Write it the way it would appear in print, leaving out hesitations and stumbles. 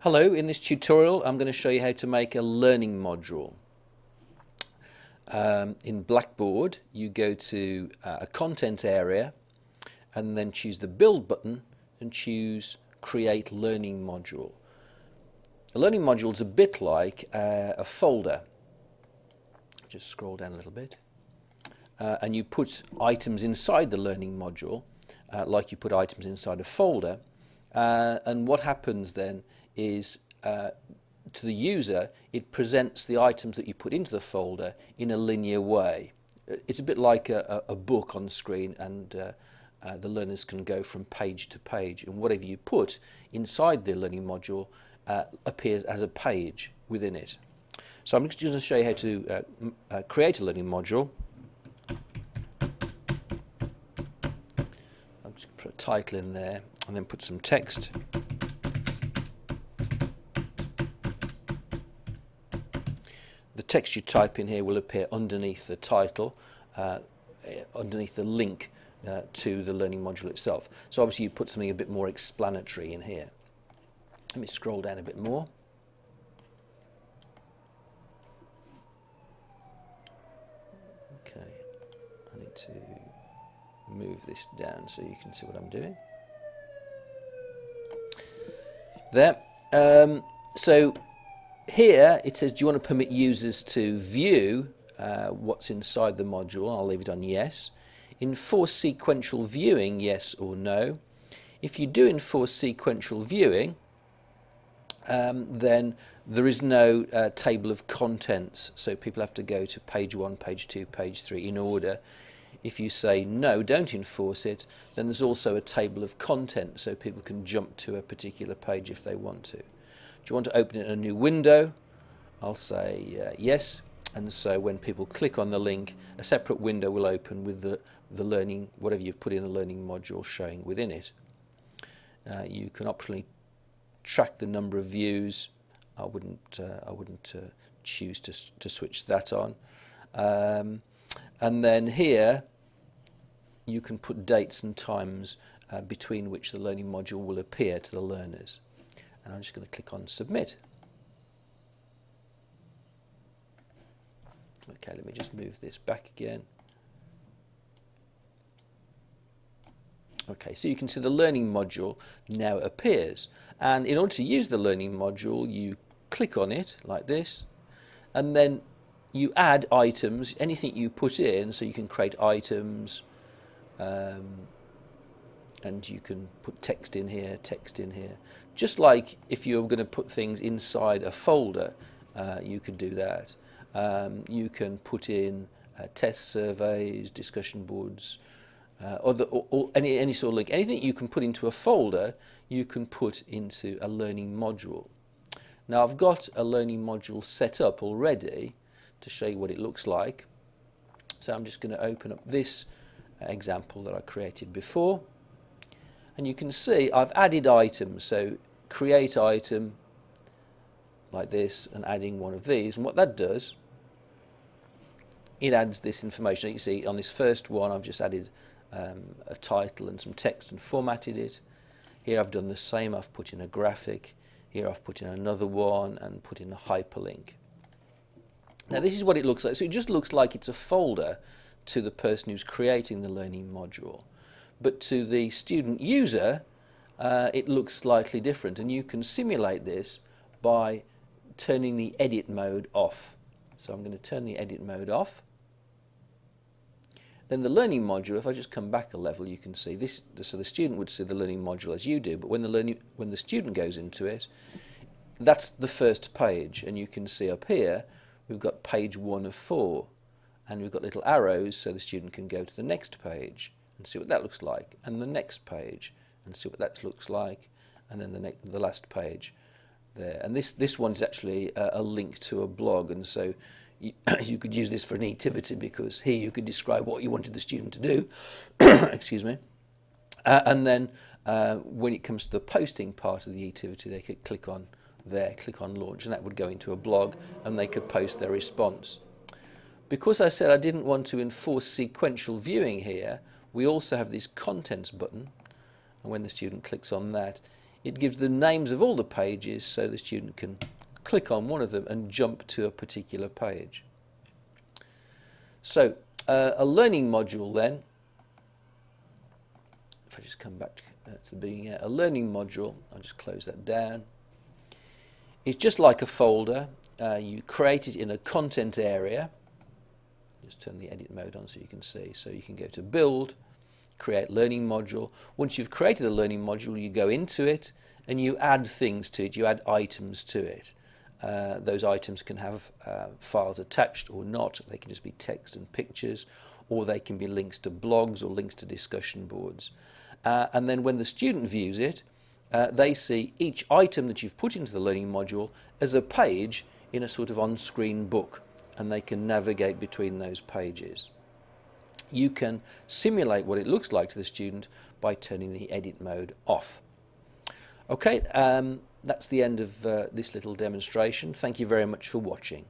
Hello, in this tutorial I'm going to show you how to make a learning module. In Blackboard you go to a content area and then choose the build button and choose create learning module. A learning module is a bit like a folder. Just scroll down a little bit and you put items inside the learning module like you put items inside a folder, and what happens then is to the user it presents the items that you put into the folder in a linear way. It's a bit like a book on screen, and the learners can go from page to page, and whatever you put inside the learning module appears as a page within it. So I'm just going to show you how to create a learning module. I'll just put a title in there and then put some text. The text you type in here will appear underneath the title, underneath the link to the learning module itself. So obviously you put something a bit more explanatory in here. Let me scroll down a bit more. Okay, I need to move this down so you can see what I'm doing. There. So here it says, do you want to permit users to view what's inside the module? I'll leave it on yes. Enforce sequential viewing, yes or no. If you do enforce sequential viewing, then there is no table of contents, so people have to go to page 1, page 2, page 3 in order. If you say no, don't enforce it, then there's also a table of contents, so people can jump to a particular page if they want to. Do you want to open it in a new window? I'll say yes, and so when people click on the link, a separate window will open with the learning, whatever you've put in the learning module showing within it. You can optionally track the number of views. I wouldn't choose to switch that on. And then here you can put dates and times between which the learning module will appear to the learners. And I'm just going to click on submit. Okay, let me just move this back again. Okay, so you can see the learning module now appears, and in order to use the learning module you click on it like this, and then you add items, anything you put in, so you can create items, and you can put text in here, just like if you're going to put things inside a folder, you could do that. You can put in test surveys, discussion boards, or any sort of link. Anything you can put into a folder, you can put into a learning module. Now I've got a learning module set up already to show you what it looks like. So I'm just going to open up this example that I created before, and you can see I've added items. So create item like this, and adding one of these, and what that does, it adds this information. You can see on this first one I've just added a title and some text and formatted it. Here I've done the same, I've put in a graphic. Here I've put in another one and put in a hyperlink. Now this is what it looks like. So it just looks like it's a folder to the person who's creating the learning module, but to the student user it looks slightly different, and you can simulate this by turning the edit mode off. So I'm going to turn the edit mode off. Then the learning module, if I just come back a level, you can see this. So the student would see the learning module as you do, but when the student goes into it, that's the first page, and you can see up here we've got page 1 of 4, and we've got little arrows so the student can go to the next page and see what that looks like, and the next page and see what that looks like, and then the last page there. And this one's actually a link to a blog, and so you could use this for an activity, because here you could describe what you wanted the student to do. Excuse me. And then when it comes to the posting part of the activity, they could click on there, click on launch, and that would go into a blog, and they could post their response. Because I said I didn't want to enforce sequential viewing here, we also have this contents button, and when the student clicks on that, it gives the names of all the pages so the student can click on one of them and jump to a particular page. So a learning module then, if I just come back to the beginning, a learning module, I'll just close that down. It's just like a folder. You create it in a content area. Just turn the edit mode on so you can see. So you can go to build, create learning module. Once you've created a learning module, you go into it and you add things to it. You add items to it. Those items can have files attached or not. They can just be text and pictures, or they can be links to blogs or links to discussion boards. And then when the student views it, they see each item that you've put into the learning module as a page in a sort of on-screen book, and they can navigate between those pages. You can simulate what it looks like to the student by turning the edit mode off. Okay, that's the end of this little demonstration. Thank you very much for watching.